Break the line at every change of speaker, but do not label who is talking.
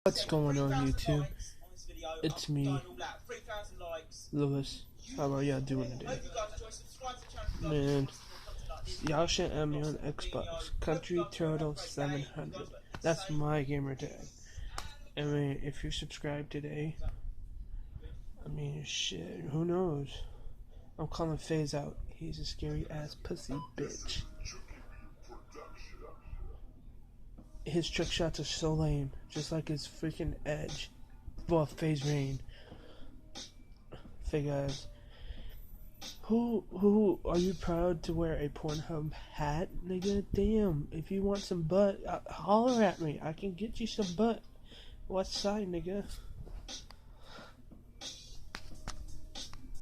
What's going on YouTube? It's me, Lewis. How are y'all doing today? Man, y'all should add me on Xbox. Country Turtle 700. That's my gamer tag. I mean, if you subscribe today, I mean, shit, who knows? I'm calling Faze out. He's a scary ass pussy bitch. His trick shots are so lame, just like his freaking Edge. Well, Faze Rain. Hey guys, who are you proud to wear a Pornhub hat, nigga? Damn, if you want some butt, holler at me. I can get you some butt. What side, nigga?